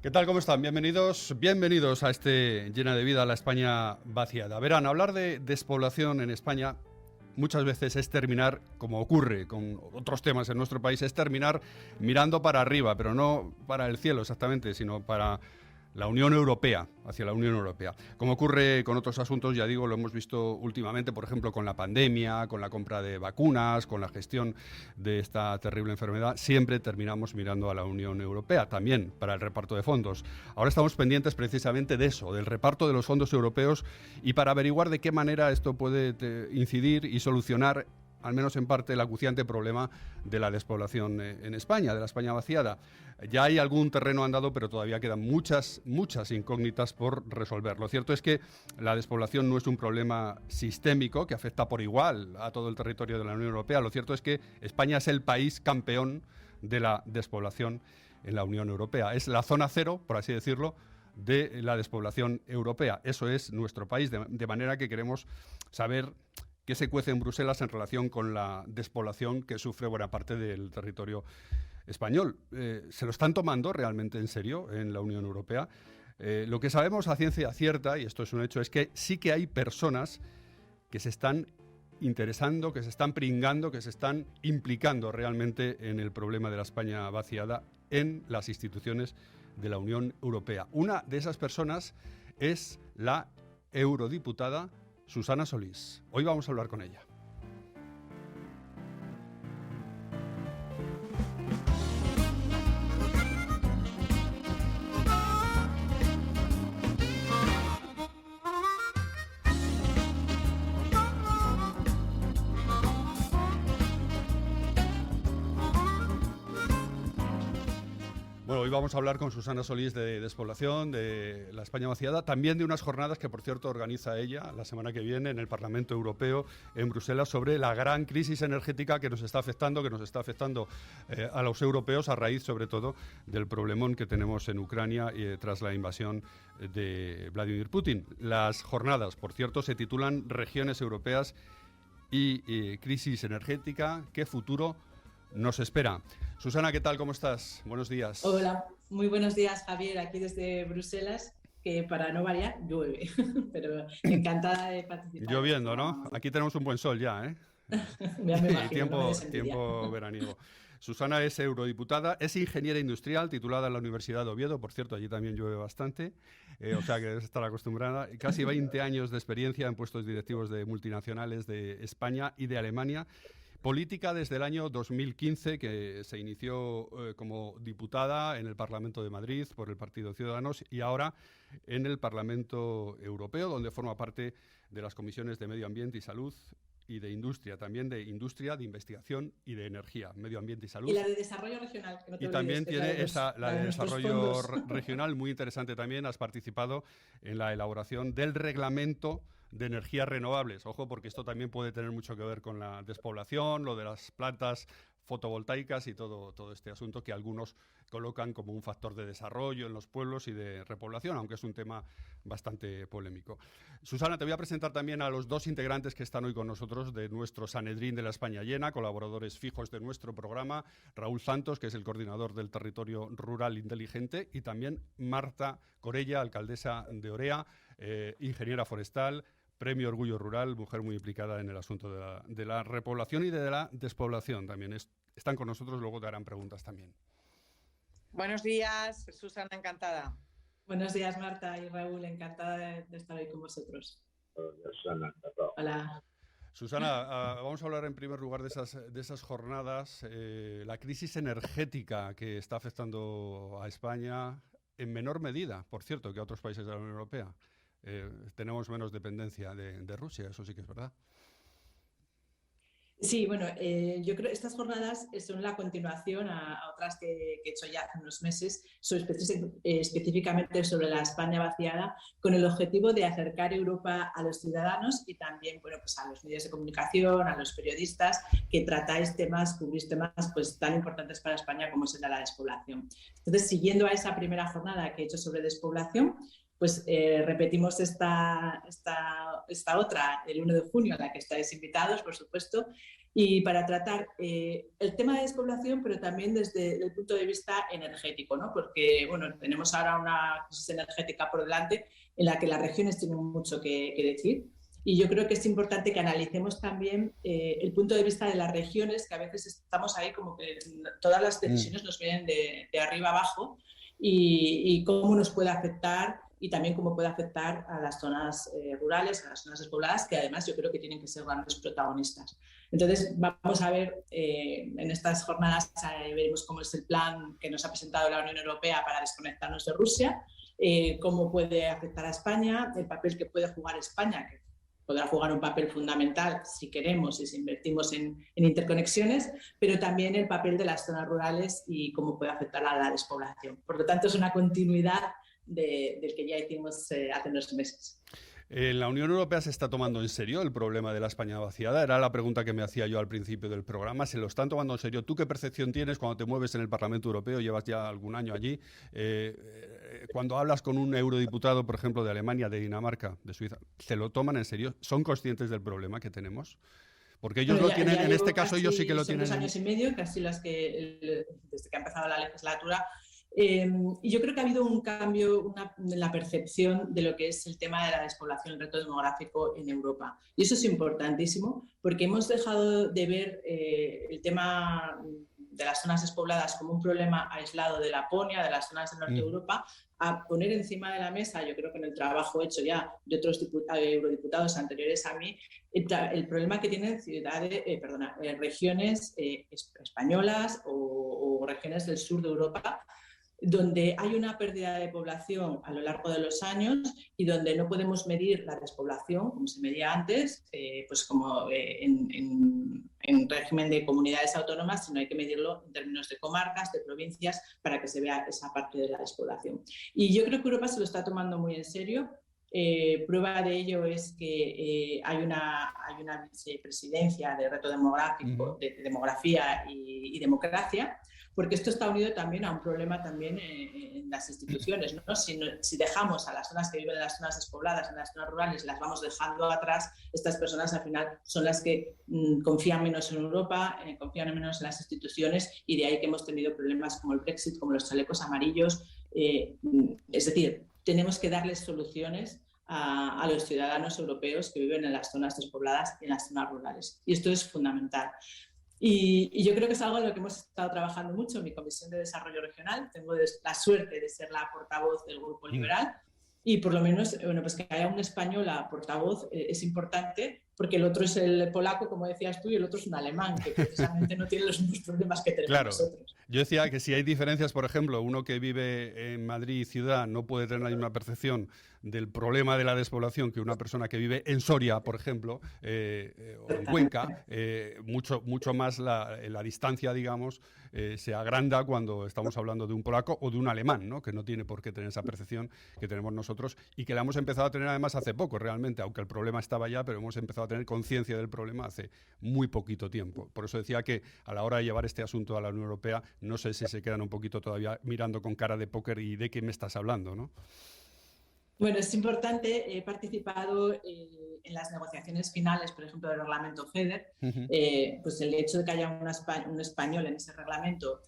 ¿Qué tal? ¿Cómo están? Bienvenidos a este Llena de Vida, la España vaciada. Verán, hablar de despoblación en España muchas veces es terminar, como ocurre con otros temas en nuestro país, es terminar mirando para arriba, pero no para el cielo exactamente, sino para la Unión Europea, hacia la Unión Europea. Como ocurre con otros asuntos, ya digo, lo hemos visto últimamente, por ejemplo, con la pandemia, con la compra de vacunas, con la gestión de esta terrible enfermedad, siempre terminamos mirando a la Unión Europea, también para el reparto de fondos. Ahora estamos pendientes precisamente de eso, del reparto de los fondos europeos, y para averiguar de qué manera esto puede incidir y solucionar, al menos en parte, el acuciante problema de la despoblación en España, de la España vaciada. Ya hay algún terreno andado, pero todavía quedan muchas incógnitas por resolver. Lo cierto es que la despoblación no es un problema sistémico que afecta por igual a todo el territorio de la Unión Europea. Lo cierto es que España es el país campeón de la despoblación en la Unión Europea. Es la zona cero, por así decirlo, de la despoblación europea. Eso es nuestro país, de manera que queremos saber qué se cuece en Bruselas en relación con la despoblación que sufre buena parte del territorio español. ¿Se lo están tomando realmente en serio en la Unión Europea? Lo que sabemos a ciencia cierta, y esto es un hecho, es que sí que hay personas que se están interesando, que se están pringando, que se están implicando realmente en el problema de la España vaciada en las instituciones de la Unión Europea. Una de esas personas es la eurodiputada Susana Solís. Hoy vamos a hablar con ella. Bueno, hoy vamos a hablar con Susana Solís de despoblación, de la España vaciada, también de unas jornadas que, por cierto, organiza ella la semana que viene en el Parlamento Europeo en Bruselas sobre la gran crisis energética que nos está afectando a los europeos a raíz, sobre todo, del problemón que tenemos en Ucrania tras la invasión de Vladimir Putin. Las jornadas, por cierto, se titulan Regiones Europeas y Crisis Energética. ¿Qué futuro nos espera? Susana, ¿qué tal? ¿Cómo estás? Buenos días. Hola, muy buenos días, Javier, aquí desde Bruselas, que para no variar llueve, pero encantada de participar. Lloviendo, ¿no? Aquí tenemos un buen sol ya, ¿eh? Ya me imagino, tiempo veraniego. Susana es eurodiputada, es ingeniera industrial titulada en la Universidad de Oviedo, por cierto, allí también llueve bastante, o sea que debes estar acostumbrada. Casi 20 años de experiencia en puestos directivos de multinacionales de España y de Alemania. Política desde el año 2015, que se inició como diputada en el Parlamento de Madrid por el Partido Ciudadanos y ahora en el Parlamento Europeo, donde forma parte de las comisiones de Medio Ambiente y Salud y de Industria, también de Industria, de Investigación y de Energía, Medio Ambiente y Salud. Y la de Desarrollo Regional. Que no te y olvides, también tiene la de Desarrollo Regional, muy interesante también. Has participado en la elaboración del reglamento de energías renovables. Ojo, porque esto también puede tener mucho que ver con la despoblación, lo de las plantas fotovoltaicas y todo este asunto que algunos colocan como un factor de desarrollo en los pueblos y de repoblación, aunque es un tema bastante polémico. Susana, te voy a presentar también a los dos integrantes que están hoy con nosotros de nuestro Sanedrín de la España Llena, colaboradores fijos de nuestro programa, Raúl Santos, que es el coordinador del Territorio Rural Inteligente, y también Marta Corella, alcaldesa de Orea, ingeniera forestal, Premio Orgullo Rural, mujer muy implicada en el asunto de la repoblación y de la despoblación también. Están con nosotros, luego te harán preguntas también. Buenos días, Susana, encantada. Buenos días, Marta y Raúl, encantada de estar hoy con vosotros. Susana, encantado. Hola. Susana, vamos a hablar en primer lugar de esas jornadas, la crisis energética que está afectando a España en menor medida, por cierto, que a otros países de la Unión Europea. Tenemos menos dependencia de Rusia, eso sí que es verdad. Sí, bueno, yo creo que estas jornadas son la continuación a otras que he hecho ya hace unos meses, específicamente sobre la España vaciada, con el objetivo de acercar Europa a los ciudadanos y también, bueno, pues a los medios de comunicación, a los periodistas, que cubrís temas pues tan importantes para España como será la despoblación. Entonces, siguiendo a esa primera jornada que he hecho sobre despoblación, pues repetimos esta otra el 1 de junio, a la que estáis invitados, por supuesto, y para tratar el tema de despoblación, pero también desde el punto de vista energético, ¿no? Porque bueno, tenemos ahora una crisis energética por delante en la que las regiones tienen mucho que decir. Y yo creo que es importante que analicemos también el punto de vista de las regiones, que a veces estamos ahí como que todas las decisiones nos vienen de arriba abajo, y cómo nos puede afectar, y también cómo puede afectar a las zonas rurales, a las zonas despobladas, que además yo creo que tienen que ser grandes protagonistas. Entonces vamos a ver, en estas jornadas veremos cómo es el plan que nos ha presentado la Unión Europea para desconectarnos de Rusia, cómo puede afectar a España, el papel que puede jugar España, que podrá jugar un papel fundamental si queremos y si invertimos en interconexiones, pero también el papel de las zonas rurales y cómo puede afectar a la despoblación. Por lo tanto, es una continuidad del que ya hicimos hace unos meses. ¿La Unión Europea se está tomando en serio el problema de la España vaciada? Era la pregunta que me hacía yo al principio del programa. ¿Se lo están tomando en serio? ¿Tú qué percepción tienes cuando te mueves en el Parlamento Europeo? Llevas ya algún año allí. Cuando hablas con un eurodiputado, por ejemplo, de Alemania, de Dinamarca, de Suiza, ¿se lo toman en serio? ¿Son conscientes del problema que tenemos? Porque ellos lo tienen, en este caso ellos sí que lo tienen. 2 años y medio, casi desde que ha empezado la legislatura. Y yo creo que ha habido un cambio en la percepción de lo que es el tema de la despoblación, el reto demográfico en Europa. Y eso es importantísimo porque hemos dejado de ver el tema de las zonas despobladas como un problema aislado de Laponia, de las zonas del norte de Europa, a poner encima de la mesa, yo creo que en el trabajo hecho ya de otros eurodiputados anteriores a mí, el problema que tienen regiones españolas o regiones del sur de Europa, donde hay una pérdida de población a lo largo de los años y donde no podemos medir la despoblación como se medía antes, pues como en régimen de comunidades autónomas, sino hay que medirlo en términos de comarcas, de provincias, para que se vea esa parte de la despoblación. Y yo creo que Europa se lo está tomando muy en serio. Prueba de ello es que hay una vicepresidencia de reto demográfico, de demografía y democracia, porque esto está unido también a un problema también en las instituciones, ¿no? Si dejamos a las zonas que viven en las zonas despobladas, en las zonas rurales, las vamos dejando atrás, estas personas al final son las que confían menos en Europa, confían menos en las instituciones, y de ahí que hemos tenido problemas como el Brexit, como los chalecos amarillos. Es decir, tenemos que darles soluciones a los ciudadanos europeos que viven en las zonas despobladas y en las zonas rurales. Y esto es fundamental. Y yo creo que es algo en lo que hemos estado trabajando mucho en mi Comisión de Desarrollo Regional. Tengo la suerte de ser la portavoz del Grupo Liberal, y por lo menos pues que haya una española portavoz es importante, porque el otro es el polaco, como decías tú, y el otro es un alemán, que precisamente no tiene los mismos problemas que tenemos nosotros. Yo decía que si hay diferencias, por ejemplo, uno que vive en Madrid ciudad no puede tener la misma percepción del problema de la despoblación que una persona que vive en Soria, por ejemplo, o en Cuenca. Mucho más la distancia, digamos, se agranda cuando estamos hablando de un polaco o de un alemán, ¿no? Que no tiene por qué tener esa percepción que tenemos nosotros y que la hemos empezado a tener además hace poco, realmente, aunque el problema estaba ya, pero hemos empezado a tener conciencia del problema hace muy poquito tiempo. Por eso decía que a la hora de llevar este asunto a la Unión Europea, no sé si se quedan un poquito todavía mirando con cara de póker y de qué me estás hablando, ¿no? Bueno, es importante. He participado en las negociaciones finales, por ejemplo, del reglamento FEDER. Pues el hecho de que haya un español en ese reglamento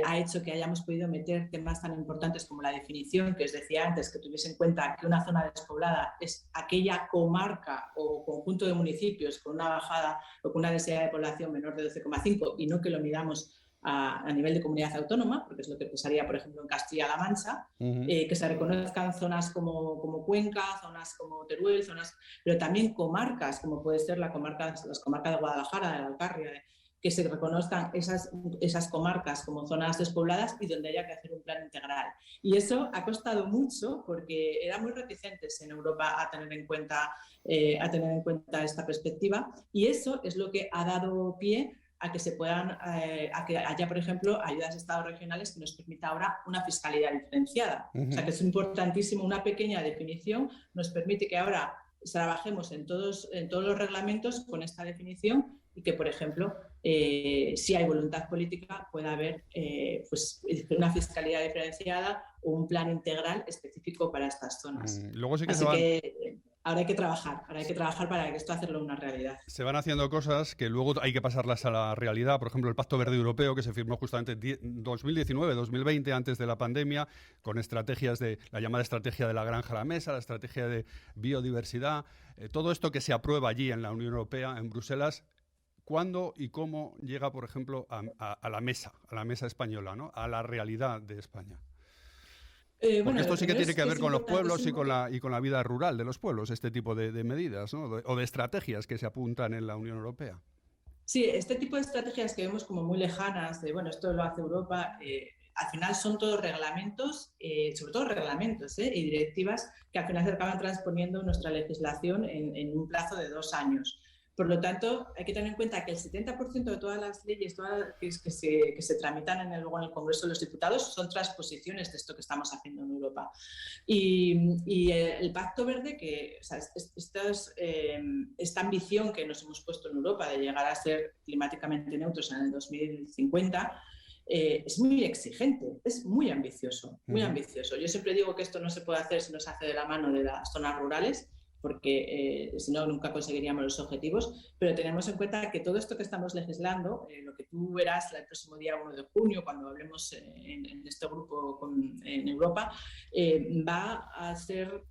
ha hecho que hayamos podido meter temas tan importantes como la definición, que os decía antes, que tuviese en cuenta que una zona despoblada es aquella comarca o conjunto de municipios con una bajada o con una densidad de población menor de 12,5, y no que lo midamos a nivel de comunidad autónoma, porque es lo que pasaría, por ejemplo, en Castilla-La Mancha, que se reconozcan zonas como Cuenca, zonas como Teruel, pero también comarcas, como puede ser las comarcas de Guadalajara, de Alcarria, que se reconozcan esas comarcas como zonas despobladas y donde haya que hacer un plan integral. Y eso ha costado mucho porque eran muy reticentes en Europa a tener en cuenta esta perspectiva, y eso es lo que ha dado pie a que a que haya, por ejemplo, ayudas de estados regionales que nos permita ahora una fiscalidad diferenciada. O sea, que es importantísimo. Una pequeña definición nos permite que ahora trabajemos en todos los reglamentos con esta definición y que, por ejemplo, si hay voluntad política, pueda haber pues, una fiscalidad diferenciada o un plan integral específico para estas zonas. Luego sí que Así que ahora hay que trabajar para que esto hacerlo una realidad. Se van haciendo cosas que luego hay que pasarlas a la realidad. Por ejemplo, el Pacto Verde Europeo, que se firmó justamente en 2019-2020, antes de la pandemia, con estrategias de la llamada estrategia de la granja a la mesa, la estrategia de biodiversidad. Todo esto que se aprueba allí en la Unión Europea, en Bruselas, ¿cuándo y cómo llega, por ejemplo, a la mesa española, ¿no? A la realidad de España? Porque esto sí que tiene que ver con los pueblos y con la vida rural de los pueblos, este tipo de medidas, ¿no? O de estrategias que se apuntan en la Unión Europea. Sí, este tipo de estrategias que vemos como muy lejanas, de bueno, esto lo hace Europa, al final son todos reglamentos, sobre todo reglamentos y directivas que al final se acaban transponiendo nuestra legislación en un plazo de 2 años. Por lo tanto, hay que tener en cuenta que el 70% de todas las leyes que se tramitan luego en el Congreso de los Diputados son transposiciones de esto que estamos haciendo en Europa. Y el Pacto Verde, esta ambición que nos hemos puesto en Europa de llegar a ser climáticamente neutros en el 2050, es muy exigente, es muy ambicioso, muy ambicioso. Yo siempre digo que esto no se puede hacer si no se hace de la mano de las zonas rurales, porque si no, nunca conseguiríamos los objetivos, pero tenemos en cuenta que todo esto que estamos legislando, lo que tú verás el próximo día 1 de junio, cuando hablemos en este grupo en Europa, va a ser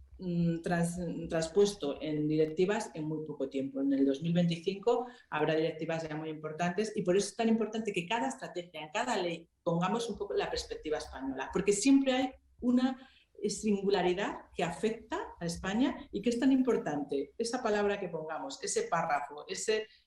traspuesto en directivas en muy poco tiempo. En el 2025 habrá directivas ya muy importantes y por eso es tan importante que cada estrategia, en cada ley, pongamos un poco la perspectiva española, porque siempre hay una singularidad que afecta a España y que es tan importante esa palabra que pongamos, ese párrafo,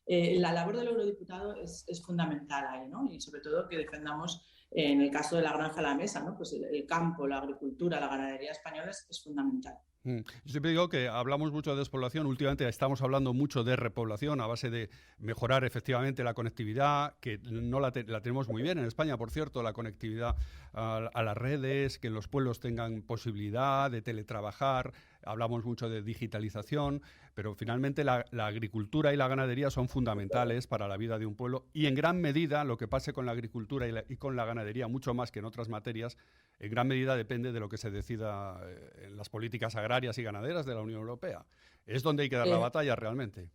la labor del eurodiputado es fundamental ahí, ¿no? Y sobre todo que defendamos, en el caso de la granja a la mesa, ¿no? Pues el campo, la agricultura, la ganadería española es fundamental. Yo siempre digo que hablamos mucho de despoblación, últimamente estamos hablando mucho de repoblación a base de mejorar efectivamente la conectividad, que no la tenemos muy bien en España, por cierto, la conectividad a las redes, que los pueblos tengan posibilidad de teletrabajar, hablamos mucho de digitalización, pero finalmente la agricultura y la ganadería son fundamentales para la vida de un pueblo y en gran medida lo que pase con la agricultura y con la ganadería, mucho más que en otras materias, en gran medida depende de lo que se decida en las políticas agrarias y ganaderas de la Unión Europea. Es donde hay que dar la batalla realmente.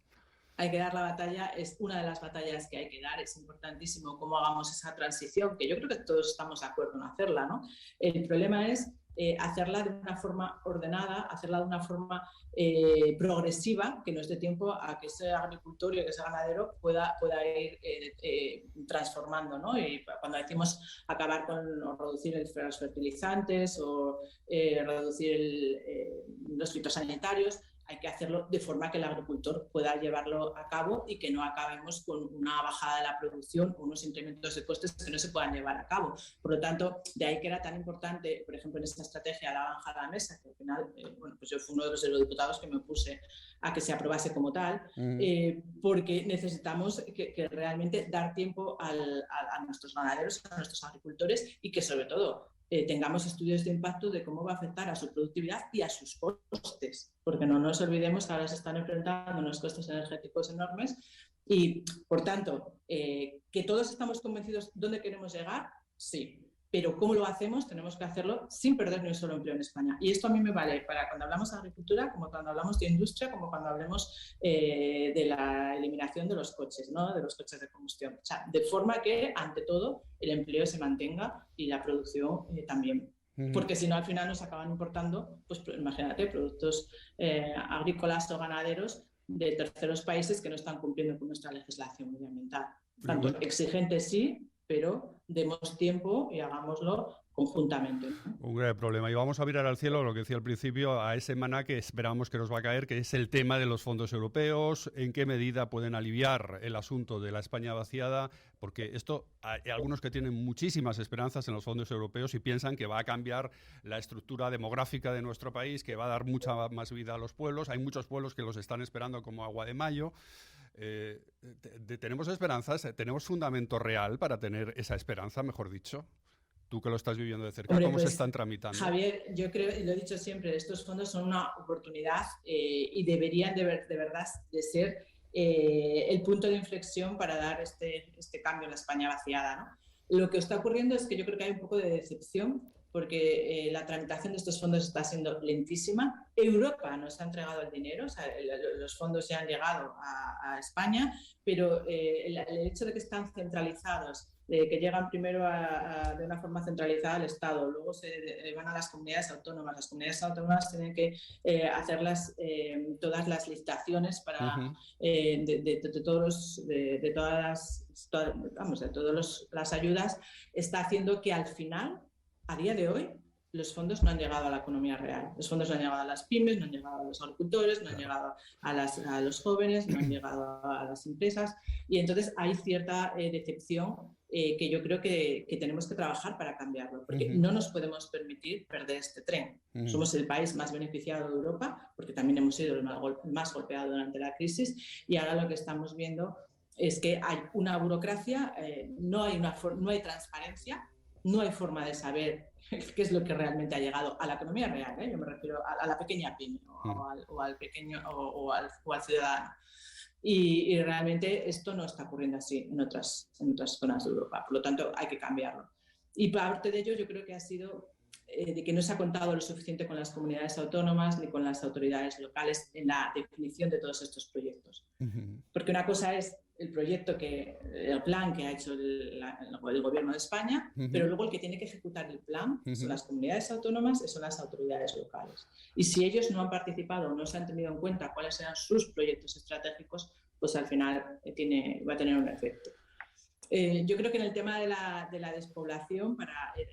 Hay que dar la batalla, es una de las batallas que hay que dar, es importantísimo cómo hagamos esa transición, que yo creo que todos estamos de acuerdo en hacerla, ¿no? El problema es hacerla de una forma ordenada, hacerla de una forma progresiva, que nos dé tiempo a que ese agricultor y que ese ganadero pueda ir transformando, ¿no? Y cuando decimos acabar con o reducir los fertilizantes o reducir los fitosanitarios, hay que hacerlo de forma que el agricultor pueda llevarlo a cabo y que no acabemos con una bajada de la producción o unos incrementos de costes que no se puedan llevar a cabo. Por lo tanto, de ahí que era tan importante, por ejemplo, en esta estrategia la granja a la mesa, que al final, pues yo fui uno de los eurodiputados que me opuse a que se aprobase como tal, porque necesitamos que realmente dar tiempo a nuestros ganaderos, a nuestros agricultores y que sobre todo tengamos estudios de impacto de cómo va a afectar a su productividad y a sus costes, porque no nos olvidemos que ahora se están enfrentando unos costes energéticos enormes y, por tanto, que todos estamos convencidos dónde queremos llegar, sí, pero cómo lo hacemos tenemos que hacerlo sin perder ni un solo empleo en España. Y esto a mí me vale para cuando hablamos de agricultura, como cuando hablamos de industria, como cuando hablemos de la eliminación de los coches, ¿no? De los coches de combustión. O sea, de forma que, ante todo, el empleo se mantenga y la producción también. Porque si no, al final nos acaban importando, pues imagínate, productos agrícolas o ganaderos de terceros países que no están cumpliendo con nuestra legislación medioambiental. Tanto exigente sí, pero demos tiempo y hagámoslo conjuntamente, ¿no? Un grave problema. Y vamos a mirar al cielo, lo que decía al principio, a ese maná que esperamos que nos va a caer, que es el tema de los fondos europeos, en qué medida pueden aliviar el asunto de la España vaciada, porque esto, hay algunos que tienen muchísimas esperanzas en los fondos europeos y piensan que va a cambiar la estructura demográfica de nuestro país, que va a dar mucha más vida a los pueblos. Hay muchos pueblos que los están esperando como agua de mayo. ¿Tenemos esperanzas? ¿Tenemos fundamento real para tener esa esperanza, mejor dicho? Tú que lo estás viviendo de cerca, Hombre, ¿cómo se pues, están tramitando? Javier, yo creo, y lo he dicho siempre, estos fondos son una oportunidad y deberían de verdad de ser el punto de inflexión para dar este cambio en la España vaciada, ¿no? Lo que está ocurriendo es que yo creo que hay un poco de decepción porque la tramitación de estos fondos está siendo lentísima. Europa nos ha entregado el dinero, o sea, los fondos ya han llegado a España, pero el hecho de que están centralizados, que llegan primero de una forma centralizada al Estado, luego se van a las comunidades autónomas. Las comunidades autónomas tienen que hacer todas las licitaciones para, de todas las ayudas, está haciendo que al final, a día de hoy, los fondos no han llegado a la economía real. Los fondos no han llegado a las pymes, no han llegado a los agricultores, no han llegado a los jóvenes, no han llegado a las empresas. Y entonces hay cierta decepción que yo creo que tenemos que trabajar para cambiarlo, porque no nos podemos permitir perder este tren. Somos el país más beneficiado de Europa, porque también hemos sido el más golpeado durante la crisis, y ahora lo que estamos viendo es que hay una burocracia, no hay transparencia, no hay forma de saber qué es lo que realmente ha llegado a la economía real, yo me refiero a la pequeña pyme o al pequeño o al ciudadano. Y realmente esto no está ocurriendo así en otras zonas de Europa. Por lo tanto, hay que cambiarlo. Y parte de ello yo creo que ha sido de que no se ha contado lo suficiente con las comunidades autónomas ni con las autoridades locales en la definición de todos estos proyectos. Porque una cosa es el plan que ha hecho el Gobierno de España, pero luego el que tiene que ejecutar el plan son las comunidades autónomas y son las autoridades locales. Y si ellos no han participado o no se han tenido en cuenta cuáles eran sus proyectos estratégicos, pues al final va a tener un efecto. Yo creo que en el tema de la despoblación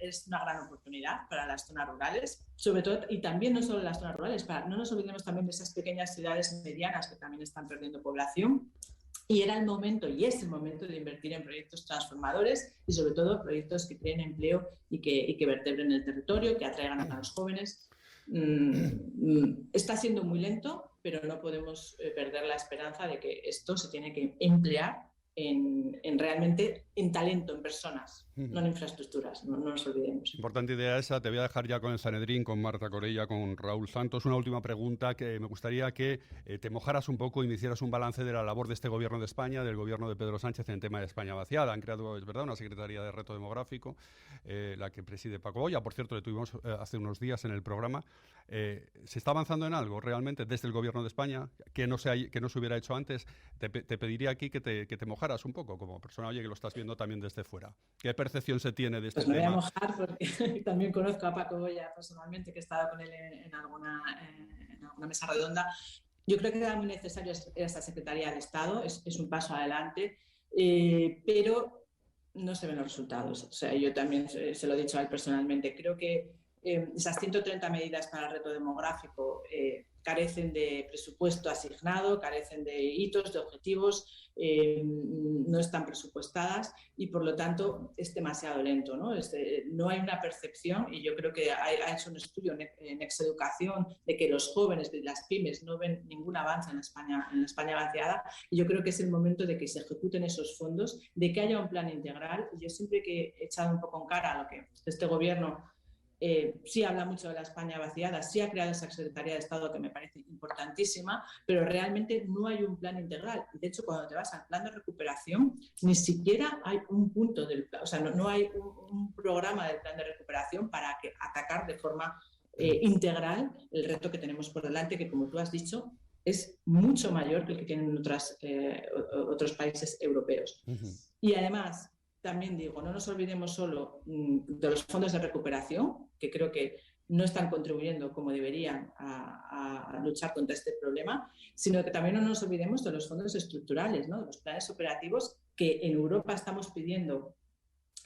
es una gran oportunidad para las zonas rurales, sobre todo, y también no solo las zonas rurales, no nos olvidemos también de esas pequeñas ciudades medianas que también están perdiendo población. Y es el momento de invertir en proyectos transformadores y sobre todo proyectos que creen empleo y que vertebren el territorio, que atraigan a los jóvenes. Está siendo muy lento, pero no podemos perder la esperanza de que esto se tiene que emplear realmente en talento, en personas, no en infraestructuras, no nos olvidemos. Importante idea esa. Te voy a dejar ya con el Sanedrín, con Marta Corella, con Raúl Santos. Una última pregunta que me gustaría que te mojaras un poco y me hicieras un balance de la labor de este Gobierno de España, del Gobierno de Pedro Sánchez en el tema de España vaciada. Han creado, es verdad, una Secretaría de Reto Demográfico, la que preside Paco Boya. Por cierto, le tuvimos hace unos días en el programa. ¿Se está avanzando en algo realmente desde el Gobierno de España que no se hubiera hecho antes? Te pediría aquí que te mojaras un poco como persona, oye, que lo estás viendo también desde fuera. ¿Qué percepción se tiene de este tema? Pues me voy a mojar porque también conozco a Paco Boya personalmente, que he estado con él en alguna mesa redonda. Yo creo que era muy necesario esta Secretaría de Estado, es un paso adelante, pero no se ven los resultados. O sea, yo también se lo he dicho a él personalmente. Creo que esas 130 medidas para el reto demográfico carecen de presupuesto asignado, carecen de hitos, de objetivos, no están presupuestadas y por lo tanto es demasiado lento, ¿no? No hay una percepción y yo creo que ha hecho un estudio en Exeducación de que los jóvenes de las pymes no ven ningún avance en la España vaciada y yo creo que es el momento de que se ejecuten esos fondos, de que haya un plan integral. Yo siempre que he echado un poco en cara a lo que este gobierno sí habla mucho de la España vaciada, sí ha creado esa Secretaría de Estado que me parece importantísima, pero realmente no hay un plan integral. De hecho, cuando te vas al plan de recuperación, ni siquiera hay un punto del plan, o sea, no hay un programa del plan de recuperación para atacar de forma integral el reto que tenemos por delante, que como tú has dicho, es mucho mayor que el que tienen otros países europeos. Y además, también digo, no nos olvidemos solo de los fondos de recuperación, que creo que no están contribuyendo como deberían a luchar contra este problema, sino que también no nos olvidemos de los fondos estructurales, ¿no? De los planes operativos que en Europa estamos pidiendo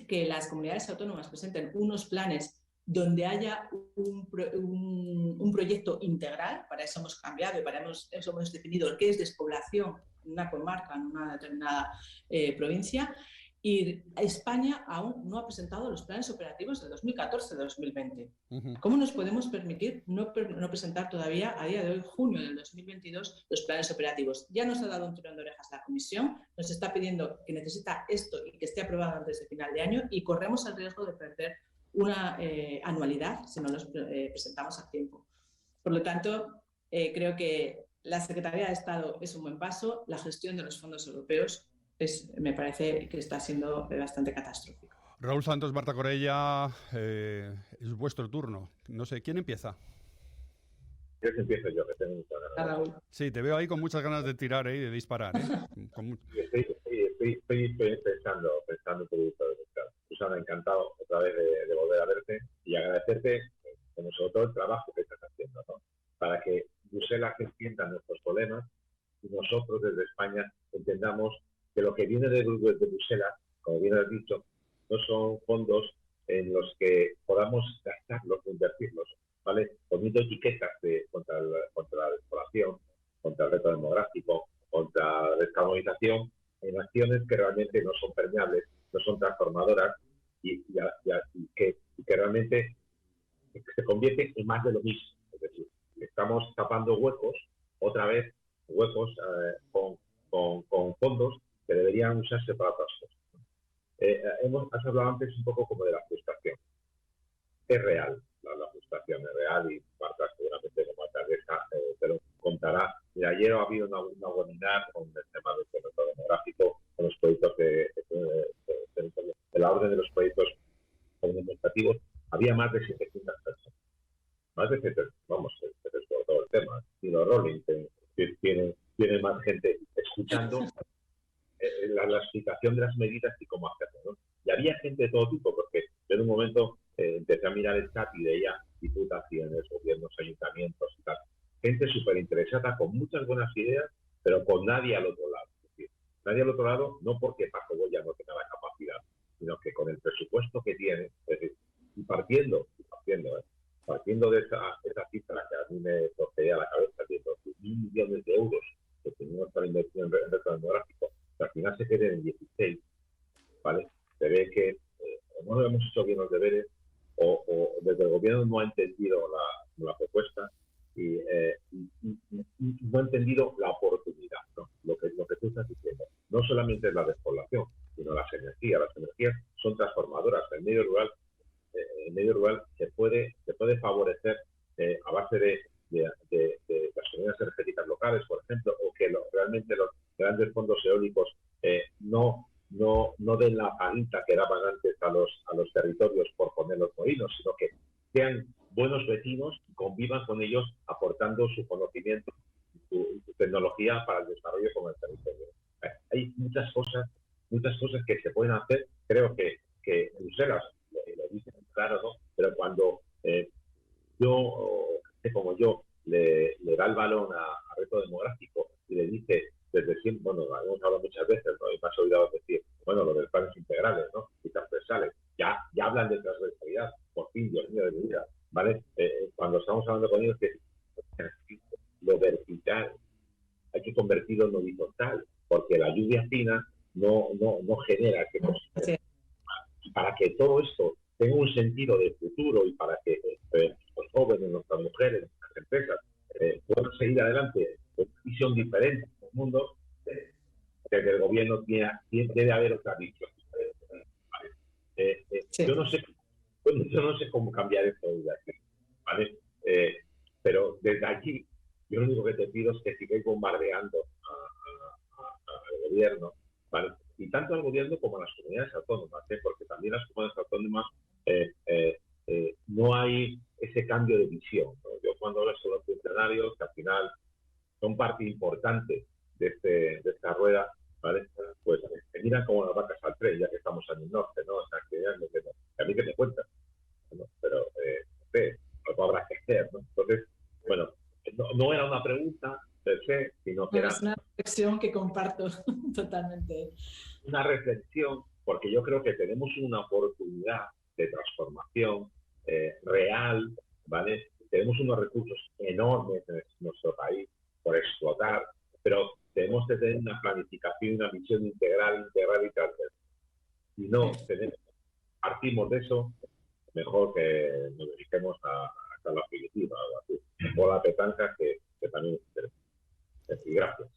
que las comunidades autónomas presenten unos planes donde haya un proyecto integral. Para eso hemos cambiado y para eso hemos definido qué es despoblación en una comarca, en una determinada provincia. Y España aún no ha presentado los planes operativos de 2014-2020. ¿Cómo nos podemos permitir no presentar todavía, a día de hoy, junio del 2022, los planes operativos? Ya nos ha dado un tirón de orejas la Comisión, nos está pidiendo que necesita esto y que esté aprobado antes de final de año y corremos el riesgo de perder una anualidad si no los presentamos a tiempo. Por lo tanto, creo que la Secretaría de Estado es un buen paso. La gestión de los fondos europeos me parece que está siendo bastante catastrófico. Raúl Santos, Marta Corella, es vuestro turno. No sé, ¿quién empieza? Yo empiezo yo, que tengo muchas ganas. Raúl. Sí, te veo ahí con muchas ganas de tirar y de disparar. Estoy pensando un poquito de buscar. Susana, encantado otra vez de volver a verte y agradecerte, como sobre todo el trabajo que estás haciendo, ¿no? Para que Bruselas entienda nuestros problemas y nosotros desde España entendamos que lo que viene de Bruselas, como bien has dicho, no son fondos en los que podamos gastarlos o invertirlos, ¿vale? Poniendo etiquetas contra la despoblación, contra el reto demográfico, contra la descarbonización, en acciones que realmente no son permeables, no son transformadoras y que realmente se convierten en más de lo mismo. Es decir, estamos tapando huecos, otra vez huecos con fondos que deberían usarse para otras cosas. Has hablado antes un poco como de la frustración. Es real, la frustración es real y Marta seguramente como alcaldesa te lo contará. Y ayer ha habido una webinar con el tema del reto demográfico, con los proyectos de la orden de los proyectos administrativos. Había más de 700 personas. Más de 700, vamos, por todo el tema. Y los Rolling tiene más gente escuchando la explicación de las medidas y cómo hacerlo, ¿no? Y había gente de todo tipo, porque yo en un momento empecé a mirar el chat y veía diputaciones, gobiernos, ayuntamientos y tal. Gente súper interesada, con muchas buenas ideas, pero con nadie al otro lado. Es decir, nadie al otro lado, no porque Paco Goya no tenga la capacidad, sino que con el presupuesto que tiene, es decir, y partiendo de esa cifra que a mí me torcea la cabeza, de 2.000 millones de euros que tenemos para invertir en reto demográfico, que al final se queden en 16, ¿vale? Se ve que no hemos hecho bien los deberes o desde el gobierno no ha entendido la propuesta y no ha entendido la oportunidad, ¿no? Lo que tú estás diciendo. No solamente es la despoblación, sino las energías. Las energías son transformadoras. El medio rural se puede favorecer a base de las comunidades energéticas locales, por ejemplo, o que realmente los grandes fondos eólicos no den la paguita que daban antes a los territorios por poner los molinos, sino que sean buenos vecinos y convivan con ellos aportando su conocimiento y su tecnología para el desarrollo con el territorio. Hay muchas cosas que se pueden hacer. Creo que Bruselas lo dice claro, ¿no? Pero cuando como yo le da el balón a reto demográfico y le dice desde siempre, bueno, hemos hablado muchas veces, ¿no? Y me has oído decir, bueno, lo de planes integrales, ¿no? Y transversales. Ya hablan de transversalidad, por fin, Dios mío de mi vida, ¿vale? Cuando estamos hablando con ellos, que lo vertical hay que convertirlo en horizontal, porque la lluvia fina no genera que Sí. Y para que todo esto tenga un sentido de futuro y para que los jóvenes, nuestras mujeres, nuestras empresas puedan seguir adelante con una visión diferente del mundo, desde el gobierno debe haber otra visión diferente. Sí. Yo no sé cómo cambiar esto desde aquí, ¿vale? Pero desde aquí, yo lo único que te pido es que sigáis bombardeando al gobierno, ¿vale? Y tanto al gobierno como a las comunidades autónomas, porque también las comunidades autónomas no hay ese cambio de visión, ¿no? Yo cuando hablo con los funcionarios, que al final son parte importante de esta rueda, ¿vale? Pues se miran como las vacas al tren, ya que estamos en el norte, ¿no? O sea, que a mí que te cuentan, ¿no? Pero algo habrá que hacer, ¿no? Entonces, bueno, no era una pregunta per se, sino que era Es una reflexión que comparto totalmente. una reflexión, porque yo creo que tenemos una oportunidad de transformación real, ¿vale? Tenemos unos recursos enormes en nuestro país por explotar, pero tenemos que tener una planificación, una visión integral y transversal. Si no partimos de eso, mejor que nos dediquemos a la primitiva o así, o la petanca, que también es interesante. Y gracias.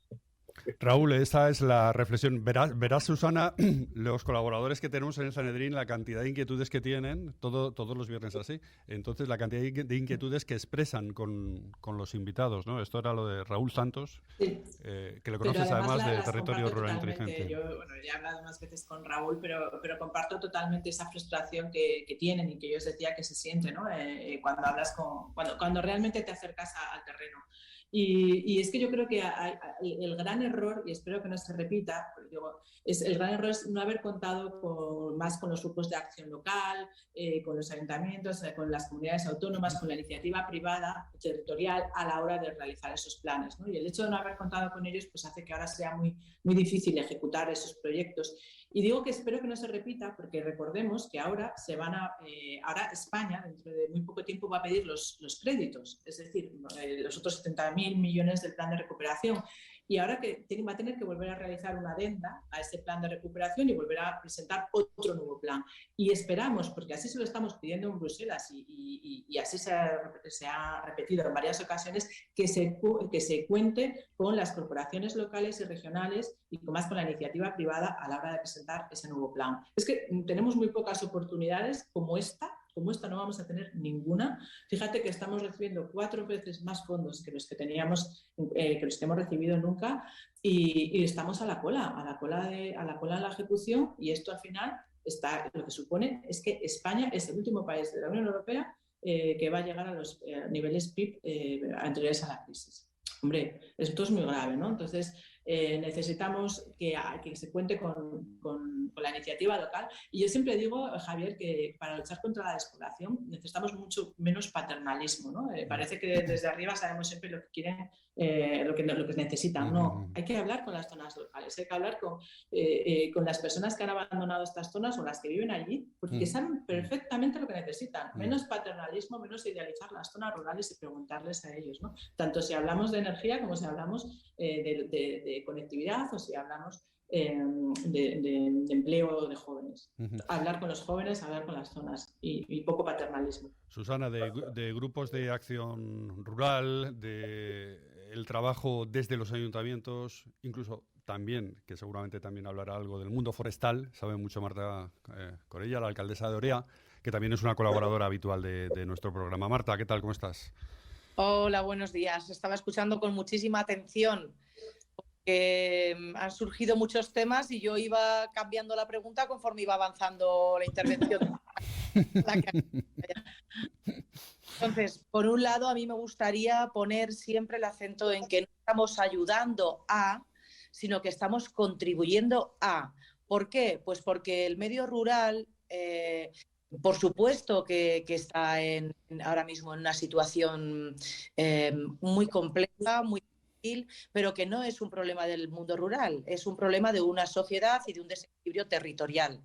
Raúl, esa es la reflexión. Verás, Susana, los colaboradores que tenemos en el Sanedrín, la cantidad de inquietudes que tienen, todos los viernes así. Entonces, la cantidad de inquietudes que expresan con los invitados, ¿no? Esto era lo de Raúl Santos, Sí. que lo conoces además de Territorio Rural totalmente. Inteligente. Yo, ya he hablado más veces con Raúl, pero comparto totalmente esa frustración que tienen y que yo os decía que se siente, ¿no? Cuando hablas cuando realmente te acercas al terreno. Y es que yo creo que el gran error, y espero que no se repita, el gran error es no haber contado más con los grupos de acción local, con los ayuntamientos, con las comunidades autónomas, con la iniciativa privada, territorial, a la hora de realizar esos planes, ¿no? Y el hecho de no haber contado con ellos pues hace que ahora sea muy, muy difícil ejecutar esos proyectos. Y digo que espero que no se repita porque recordemos que ahora ahora España, dentro de muy poco tiempo, va a pedir los créditos, es decir, los otros 70.000 millones del plan de recuperación. Y ahora que va a tener que volver a realizar una adenda a ese plan de recuperación y volver a presentar otro nuevo plan. Y esperamos, porque así se lo estamos pidiendo en Bruselas y así se ha repetido en varias ocasiones, que se cuente con las corporaciones locales y regionales y más con la iniciativa privada a la hora de presentar ese nuevo plan. Es que tenemos muy pocas oportunidades como esta no vamos a tener ninguna. Fíjate que estamos recibiendo 4 veces más fondos que los que hemos recibido nunca y estamos a la cola en la ejecución, y esto al final lo que supone es que España es el último país de la Unión Europea que va a llegar a los niveles PIB anteriores a la crisis. Hombre, esto es muy grave, ¿no? Entonces, necesitamos que se cuente con la iniciativa local. Y yo siempre digo, Javier, que para luchar contra la despoblación necesitamos mucho menos paternalismo, ¿no? Parece que desde arriba sabemos siempre lo que quieren, lo que necesitan. No, hay que hablar con las zonas locales, hay que hablar con las personas que han abandonado estas zonas o las que viven allí, porque saben perfectamente lo que necesitan. Menos paternalismo, menos idealizar las zonas rurales y preguntarles a ellos, ¿no? Tanto si hablamos de energía como si hablamos de conectividad o si hablamos de empleo de jóvenes. Hablar con los jóvenes, hablar con las zonas y poco paternalismo. Susana, de grupos de acción rural, el trabajo desde los ayuntamientos, incluso también, que seguramente también hablará algo del mundo forestal, sabe mucho Marta Corella, la alcaldesa de Orea, que también es una colaboradora habitual de nuestro programa. Marta, ¿qué tal? ¿Cómo estás? Hola, buenos días. Estaba escuchando con muchísima atención porque han surgido muchos temas y yo iba cambiando la pregunta conforme iba avanzando la intervención. Entonces, por un lado, a mí me gustaría poner siempre el acento en que no estamos ayudando sino que estamos contribuyendo a. ¿Por qué? Pues porque el medio rural, por supuesto que está ahora mismo en una situación muy compleja, muy difícil, pero que no es un problema del mundo rural, es un problema de una sociedad y de un desequilibrio territorial.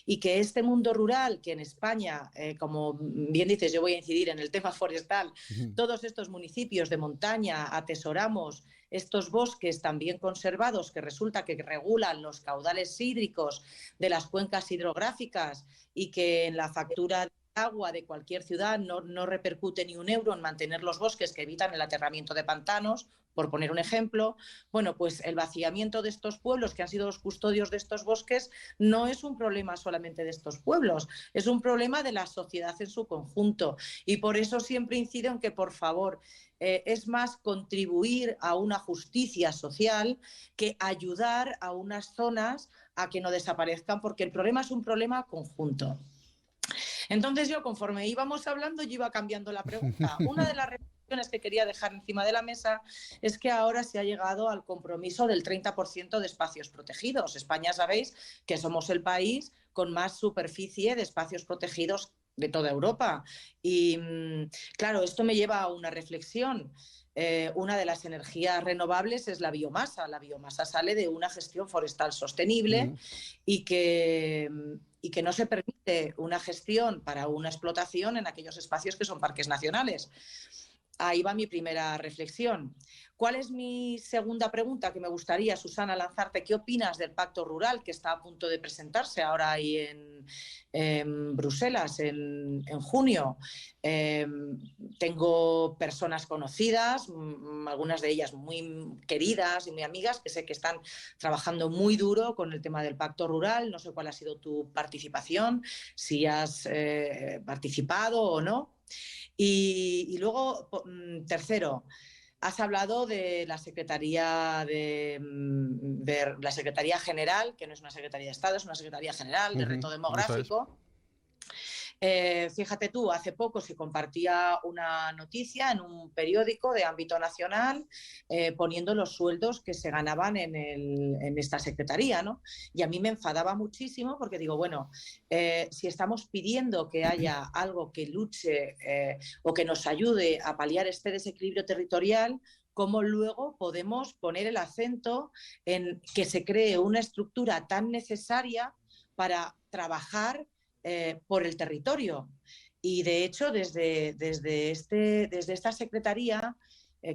Y que este mundo rural, que en España, como bien dices, yo voy a incidir en el tema forestal, todos estos municipios de montaña atesoramos estos bosques tan bien conservados que resulta que regulan los caudales hídricos de las cuencas hidrográficas y que en la factura de agua de cualquier ciudad no repercute ni un euro en mantener los bosques que evitan el aterramiento de pantanos, por poner un ejemplo. Bueno, pues el vaciamiento de estos pueblos que han sido los custodios de estos bosques no es un problema solamente de estos pueblos, es un problema de la sociedad en su conjunto. Y por eso siempre incido en que, por favor, es más contribuir a una justicia social que ayudar a unas zonas a que no desaparezcan, porque el problema es un problema conjunto. Entonces yo, conforme íbamos hablando, yo iba cambiando la pregunta. Una de las reflexiones que quería dejar encima de la mesa es que ahora se ha llegado al compromiso del 30% de espacios protegidos. España, sabéis que somos el país con más superficie de espacios protegidos de toda Europa. Y claro, esto me lleva a una reflexión. Una de las energías renovables es la biomasa. La biomasa sale de una gestión forestal sostenible y que no se permite una gestión para una explotación en aquellos espacios que son parques nacionales. ahí va mi primera reflexión. ¿Cuál es mi segunda pregunta que me gustaría, Susana, lanzarte? ¿Qué opinas del Pacto Rural que está a punto de presentarse ahora ahí en Bruselas en junio? Tengo personas conocidas, algunas de ellas muy queridas y muy amigas, que sé que están trabajando muy duro con el tema del Pacto Rural. No sé cuál ha sido tu participación, si has participado o no. Y luego, tercero, has hablado de la Secretaría de la Secretaría General, que no es una Secretaría de Estado, es una Secretaría General de Reto Demográfico. Fíjate tú, hace poco se compartía una noticia en un periódico de ámbito nacional poniendo los sueldos que se ganaban en esta secretaría, ¿no? Y a mí me enfadaba muchísimo porque digo, bueno, si estamos pidiendo que haya algo que luche o que nos ayude a paliar este desequilibrio territorial, ¿cómo luego podemos poner el acento en que se cree una estructura tan necesaria para trabajar por el territorio? Y de hecho, desde esta secretaría,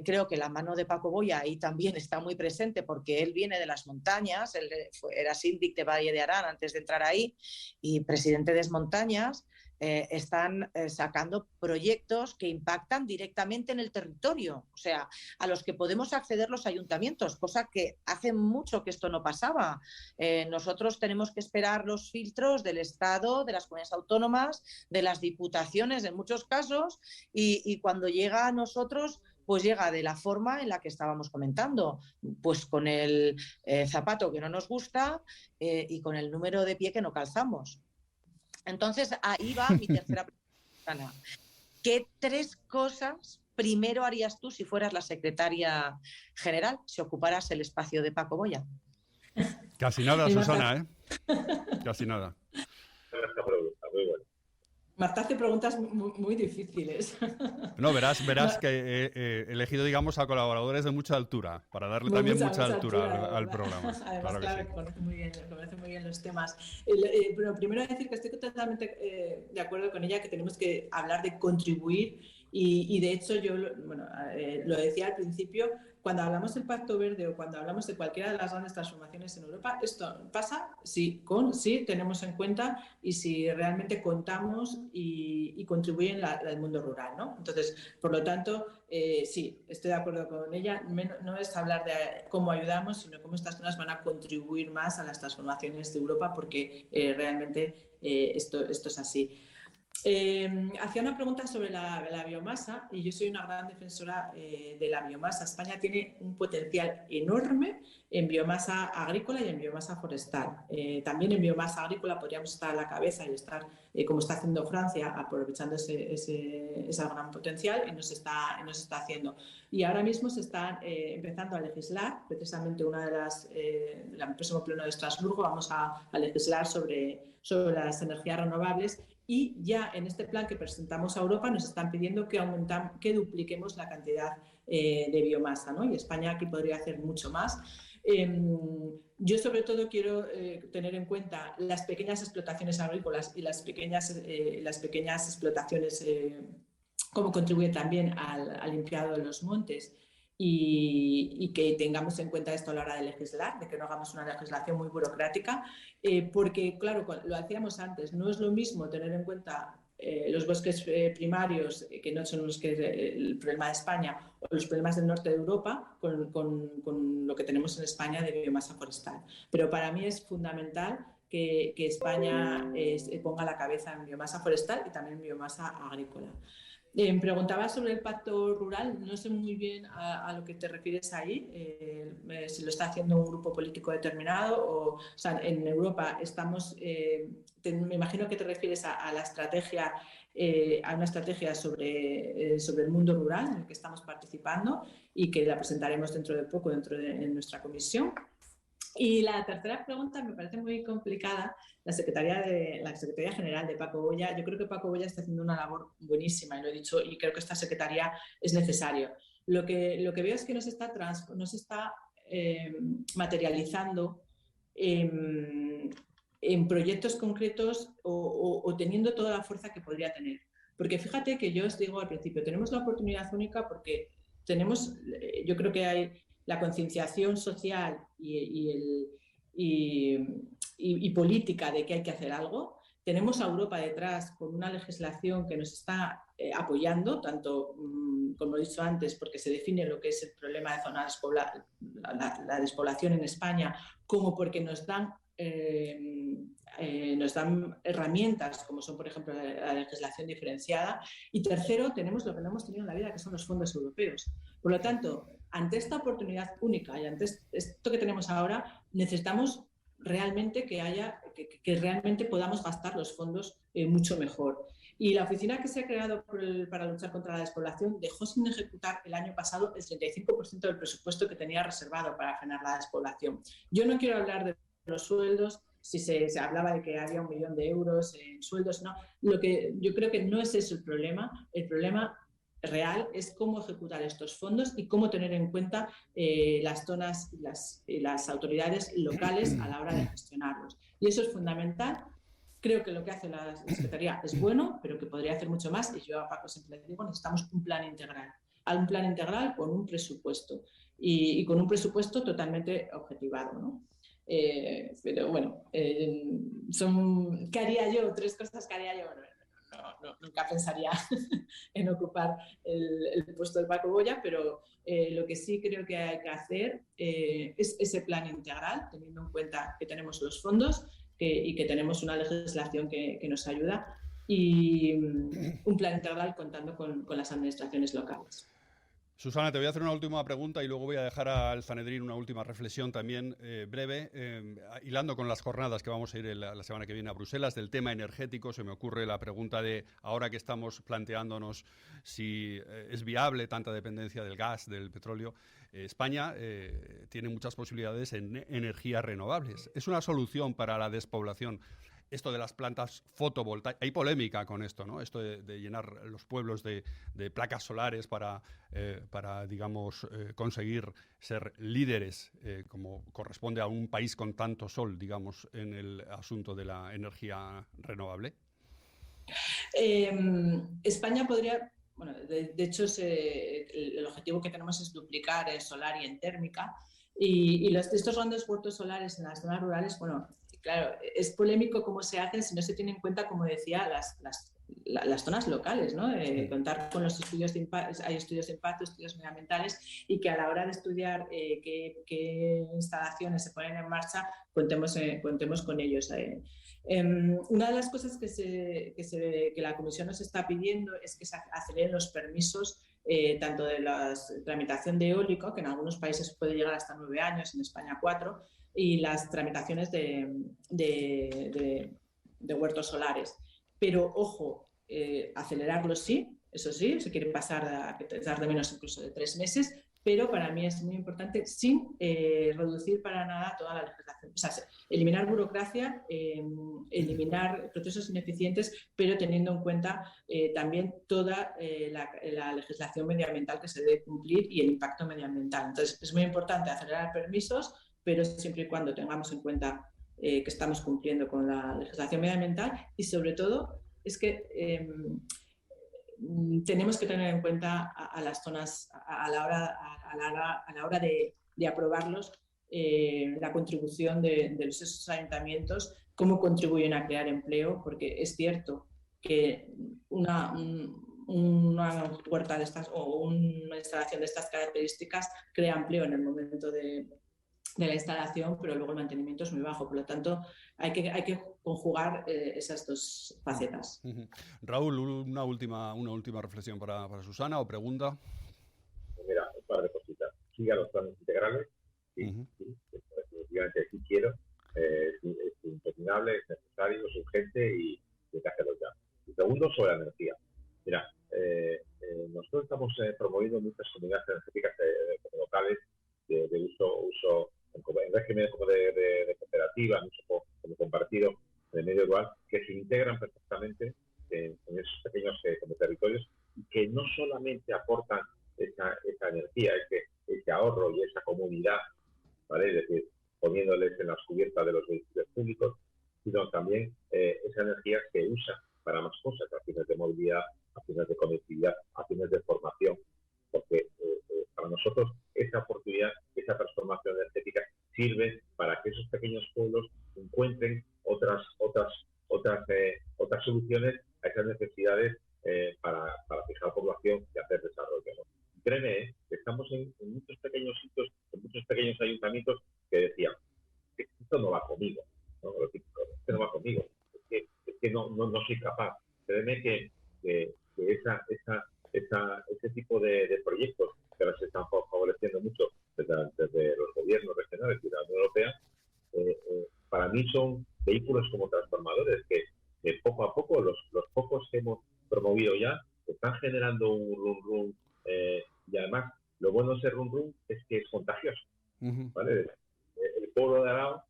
creo que la mano de Paco Boya ahí también está muy presente porque él viene de las montañas, él era síndic de Valle de Arán antes de entrar ahí y presidente de las montañas. Están sacando proyectos que impactan directamente en el territorio, o sea, a los que podemos acceder los ayuntamientos, cosa que hace mucho que esto no pasaba. Nosotros tenemos que esperar los filtros del Estado, de las comunidades autónomas, de las diputaciones en muchos casos, y cuando llega a nosotros, pues llega de la forma en la que estábamos comentando, pues con el zapato que no nos gusta y con el número de pie que no calzamos. Entonces, ahí va mi tercera pregunta. ¿Qué 3 cosas primero harías tú si fueras la secretaria general, si ocuparas el espacio de Paco Boya? Casi nada, Susana, ¿eh? Casi nada. Muy bueno. Marta hace preguntas muy difíciles. No, verás que he elegido, digamos, a colaboradores de mucha altura, para darle también mucha altura al programa. Además, claro, que conoce muy bien los temas. Pero primero decir que estoy totalmente de acuerdo con ella, que tenemos que hablar de contribuir y de hecho yo lo decía al principio, cuando hablamos del Pacto Verde o cuando hablamos de cualquiera de las grandes transformaciones en Europa, esto pasa si tenemos en cuenta y si realmente contamos y contribuyen al mundo rural, ¿no? Entonces, por lo tanto, sí, estoy de acuerdo con ella. No es hablar de cómo ayudamos, sino cómo estas zonas van a contribuir más a las transformaciones de Europa, porque realmente esto es así. Hacía una pregunta sobre la biomasa y yo soy una gran defensora de la biomasa. España tiene un potencial enorme en biomasa agrícola y en biomasa forestal. También en biomasa agrícola podríamos estar a la cabeza y estar, como está haciendo Francia, aprovechando ese gran potencial y nos está haciendo. Y ahora mismo se está empezando a legislar, precisamente el próximo pleno de Estrasburgo vamos a legislar sobre las energías renovables. Y ya en este plan que presentamos a Europa nos están pidiendo que dupliquemos la cantidad de biomasa, ¿no? Y España aquí podría hacer mucho más. Yo sobre todo quiero tener en cuenta las pequeñas explotaciones agrícolas y las pequeñas explotaciones, cómo contribuye también al limpiado de los montes. Y que tengamos en cuenta esto a la hora de legislar, de que no hagamos una legislación muy burocrática, porque, claro, lo hacíamos antes, no es lo mismo tener en cuenta los bosques primarios, que no son los que el problema de España, o los problemas del norte de Europa, con lo que tenemos en España de biomasa forestal. Pero para mí es fundamental que España ponga la cabeza en biomasa forestal y también en biomasa agrícola. Preguntaba sobre el pacto rural, no sé muy bien a lo que te refieres ahí, si lo está haciendo un grupo político determinado o sea, en Europa estamos, me imagino que te refieres a la estrategia, a una estrategia sobre el mundo rural en el que estamos participando y que la presentaremos dentro de poco en nuestra comisión. Y la tercera pregunta me parece muy complicada. La Secretaría General de Paco Boya, yo creo que Paco Boya está haciendo una labor buenísima, y lo he dicho, y creo que esta secretaría es necesario. Lo que veo es que no se está materializando en proyectos concretos o teniendo toda la fuerza que podría tener. Porque fíjate que yo os digo al principio, tenemos la oportunidad única porque tenemos, yo creo que hay la concienciación social y política de que hay que hacer algo. Tenemos a Europa detrás con una legislación que nos está apoyando, tanto, como he dicho antes, porque se define lo que es el problema de zona la despoblación en España, como porque nos dan herramientas como son, por ejemplo, la legislación diferenciada. Y tercero, tenemos lo que no hemos tenido en la vida, que son los fondos europeos. Por lo tanto, ante esta oportunidad única y ante esto que tenemos ahora, necesitamos realmente que realmente podamos gastar los fondos mucho mejor. Y la oficina que se ha creado para luchar contra la despoblación dejó sin ejecutar el año pasado el 35% del presupuesto que tenía reservado para frenar la despoblación. Yo no quiero hablar de los sueldos, si se hablaba de que había 1 millón de euros en sueldos, no. Yo creo que no es ese el problema real es cómo ejecutar estos fondos y cómo tener en cuenta las zonas y las autoridades locales a la hora de gestionarlos. Y eso es fundamental. Creo que lo que hace la Secretaría es bueno, pero que podría hacer mucho más. Y yo a Paco siempre le digo, necesitamos un plan integral con un presupuesto y con un presupuesto totalmente objetivado, ¿no? Pero bueno, ¿qué haría yo? 3 cosas que haría yo. Bueno, nunca pensaría en ocupar el puesto de Paco Boya, pero lo que sí creo que hay que hacer es ese plan integral, teniendo en cuenta que tenemos los fondos y que tenemos una legislación que nos ayuda, y un plan integral contando con las administraciones locales. Susana, te voy a hacer una última pregunta y luego voy a dejar al Sanedrín una última reflexión también breve, hilando con las jornadas que vamos a ir la semana que viene a Bruselas, del tema energético. Se me ocurre la pregunta de, ahora que estamos planteándonos si es viable tanta dependencia del gas, del petróleo, España tiene muchas posibilidades en energías renovables. ¿Es una solución para la despoblación esto de las plantas fotovoltaicas? Hay polémica con esto, ¿no? Esto de llenar los pueblos de placas solares para digamos, conseguir ser líderes, como corresponde a un país con tanto sol, digamos, en el asunto de la energía renovable. España podría... Bueno, de hecho, el objetivo que tenemos es duplicar en solar y en térmica. Y estos grandes huertos solares en las zonas rurales, bueno, claro, es polémico cómo se hacen si no se tiene en cuenta, como decía, las zonas locales, ¿no? Contar con los estudios de impacto, hay estudios de impacto, estudios medioambientales, y que a la hora de estudiar qué instalaciones se ponen en marcha, contemos con ellos. Una de las cosas que la Comisión nos está pidiendo es que se aceleren los permisos, tanto de la tramitación de eólico, que en algunos países puede llegar hasta 9 años, en España 4, y las tramitaciones de huertos solares. Pero, ojo, acelerarlo sí, eso sí, se quiere pasar a tardar menos incluso de 3 meses, pero para mí es muy importante sin reducir para nada toda la legislación. O sea, eliminar burocracia, eliminar procesos ineficientes, pero teniendo en cuenta también toda la legislación medioambiental que se debe cumplir y el impacto medioambiental. Entonces, es muy importante acelerar permisos, pero siempre y cuando tengamos en cuenta que estamos cumpliendo con la legislación medioambiental, y sobre todo es que tenemos que tener en cuenta a las zonas a la hora de aprobarlos, la contribución de esos ayuntamientos, cómo contribuyen a crear empleo, porque es cierto que una puerta de estas o una instalación de estas características crea empleo en el momento de la instalación, pero luego el mantenimiento es muy bajo. Por lo tanto, hay que conjugar esas dos facetas. Raúl, una última reflexión para Susana o pregunta. Mira, un par de cositas. Siga los planes integrales. Sí, definitivamente sí quiero. Es impepinable, es necesario, es urgente y hay que hacerlo ya. Y segundo, sobre la energía. Mira, nosotros estamos promoviendo muchas comunidades energéticas locales de uso en régimen como de cooperativa, mucho como compartido en el medio rural, que se integran perfectamente en esos pequeños como territorios, y que no solamente aportan esa energía, ese ahorro y esa comunidad, ¿vale? Es decir, poniéndoles en las cubiertas de los vehículos públicos, sino también esa energía que usa para más cosas, acciones de movilidad, nosotros esa oportunidad, esa transformación energética sirve para que esos pequeños pueblos encuentren otras soluciones a esas necesidades para fijar población y hacer desarrollo, ¿no? Créeme, estamos en muchos pequeños sitios, en muchos pequeños ayuntamientos que decían, esto no va conmigo, ¿no? Esto no va conmigo, es que no soy capaz. Créeme que ese tipo de proyectos que ahora se están favoreciendo mucho desde los gobiernos regionales y de la Unión Europea, para mí son vehículos como transformadores que poco a poco, los pocos que hemos promovido ya, están generando un rum y además lo bueno de ese rum es que es contagioso, ¿vale? El pueblo de al lado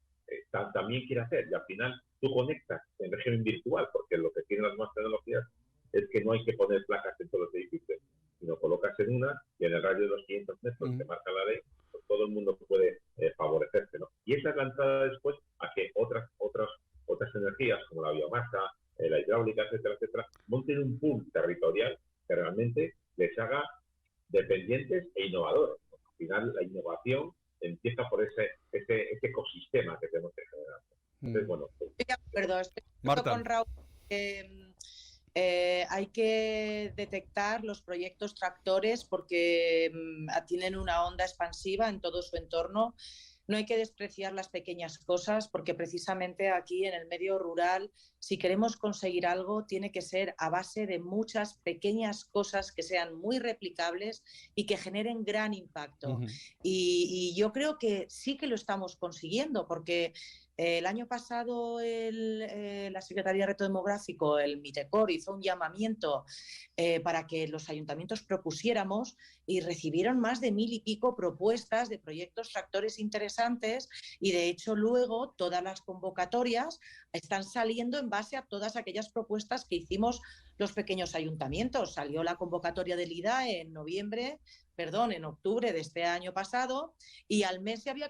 también quiere hacer, y al final tú conectas en régimen virtual, porque lo que tienen las nuevas tecnologías es que no hay que poner placas en todos los edificios, sino colocas en una y en el radio de los 500 metros que marca la ley, pues todo el mundo puede favorecerse, ¿no? Y esa es la entrada después a que otras energías, como la biomasa, la hidráulica, etcétera, monten un pool territorial que realmente les haga dependientes e innovadores. Al final, la innovación empieza por ese ecosistema que tenemos que generar. Entonces, bueno, pues, estoy de acuerdo, Marta. con Raúl. Hay que detectar los proyectos tractores porque tienen una onda expansiva en todo su entorno. No hay que despreciar las pequeñas cosas porque precisamente aquí en el medio rural, si queremos conseguir algo, tiene que ser a base de muchas pequeñas cosas que sean muy replicables y que generen gran impacto. Y yo creo que sí que lo estamos consiguiendo porque el año pasado la Secretaría de Reto Demográfico, el MITECOR, hizo un llamamiento para que los ayuntamientos propusiéramos y recibieron más de 1000 y pico propuestas de proyectos tractores interesantes y de hecho luego todas las convocatorias están saliendo en base a todas aquellas propuestas que hicimos los pequeños ayuntamientos. Salió la convocatoria del IDAE en octubre de este año pasado y al mes se había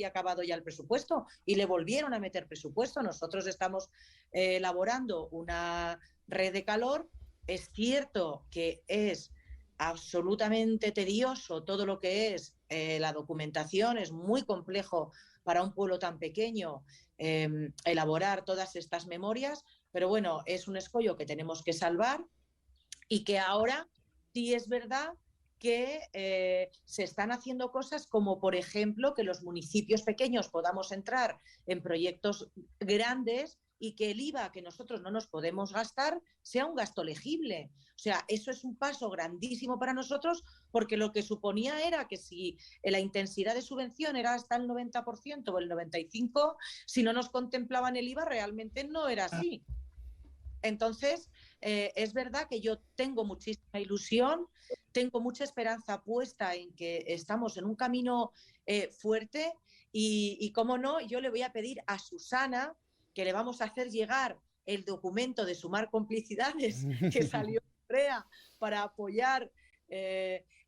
acabado ya el presupuesto y le volvieron a meter presupuesto. Nosotros estamos elaborando una red de calor. Es cierto que es absolutamente tedioso todo lo que es la documentación, es muy complejo para un pueblo tan pequeño elaborar todas estas memorias, pero bueno, es un escollo que tenemos que salvar y que ahora sí es verdad que se están haciendo cosas como, por ejemplo, que los municipios pequeños podamos entrar en proyectos grandes y que el IVA que nosotros no nos podemos gastar sea un gasto legible. O sea, eso es un paso grandísimo para nosotros porque lo que suponía era que si la intensidad de subvención era hasta el 90% o el 95%, si no nos contemplaban el IVA realmente no era así. Entonces, es verdad que yo tengo muchísima ilusión, tengo mucha esperanza puesta en que estamos en un camino fuerte y, cómo no, yo le voy a pedir a Susana que le vamos a hacer llegar el documento de Sumar Complicidades que salió en Corea para apoyar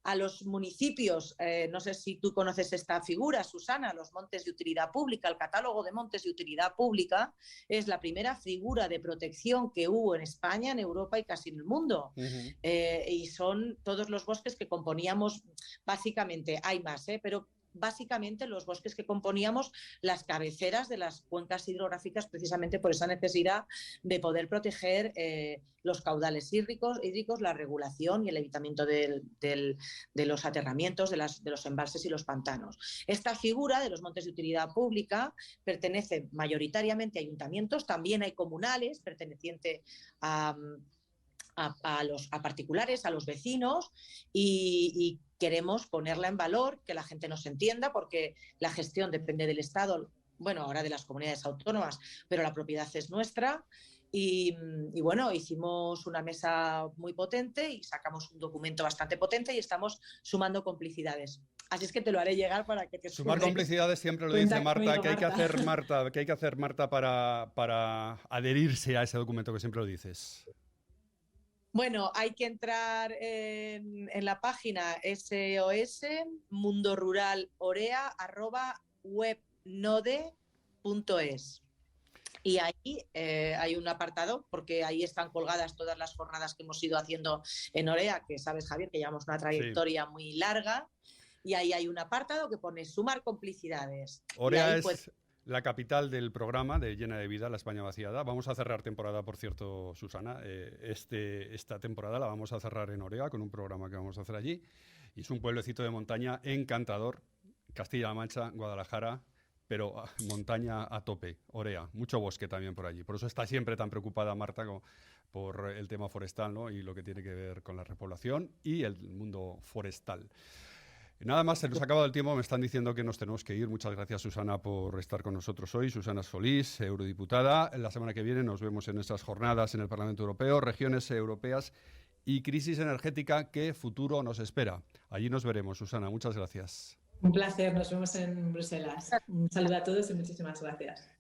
a los municipios. No sé si tú conoces esta figura, Susana, los montes de utilidad pública. El catálogo de montes de utilidad pública es la primera figura de protección que hubo en España, en Europa y casi en el mundo. Y son todos los bosques que componíamos, básicamente, hay más, pero básicamente los bosques que componíamos las cabeceras de las cuencas hidrográficas, precisamente por esa necesidad de poder proteger los caudales hídricos, la regulación y el evitamiento de los aterramientos de los embalses y los pantanos. Esta figura de los montes de utilidad pública pertenece mayoritariamente a ayuntamientos, también hay comunales pertenecientes a particulares, a los vecinos y queremos ponerla en valor, que la gente nos entienda, porque la gestión depende del Estado, bueno, ahora de las comunidades autónomas, pero la propiedad es nuestra. Y bueno, hicimos una mesa muy potente y sacamos un documento bastante potente y estamos sumando complicidades. Así es que te lo haré llegar para que te sumar complicidades, siempre lo dice Marta, que hay que hacer, Marta, para adherirse a ese documento, que siempre lo dices. Bueno, hay que entrar en la página SOS Mundo Rural Orea @webnode.es. Y ahí hay un apartado, porque ahí están colgadas todas las jornadas que hemos ido haciendo en Orea, que sabes, Javier, que llevamos una trayectoria muy larga. y ahí hay un apartado que pone sumar complicidades. Orea es la capital del programa de Llena de Vida, la España vaciada. Vamos a cerrar temporada, por cierto, Susana. Esta temporada la vamos a cerrar en Orea con un programa que vamos a hacer allí. Y es un pueblecito de montaña encantador. Castilla-La Mancha, Guadalajara, pero montaña a tope, Orea. Mucho bosque también por allí. Por eso está siempre tan preocupada Marta por el tema forestal, ¿no? Y lo que tiene que ver con la repoblación y el mundo forestal. Nada más, se nos ha acabado el tiempo, me están diciendo que nos tenemos que ir. Muchas gracias, Susana, por estar con nosotros hoy. Susana Solís, eurodiputada. La semana que viene nos vemos en nuestras jornadas en el Parlamento Europeo, regiones europeas y crisis energética. ¿Qué futuro nos espera? Allí nos veremos, Susana. Muchas gracias. Un placer, nos vemos en Bruselas. Un saludo a todos y muchísimas gracias.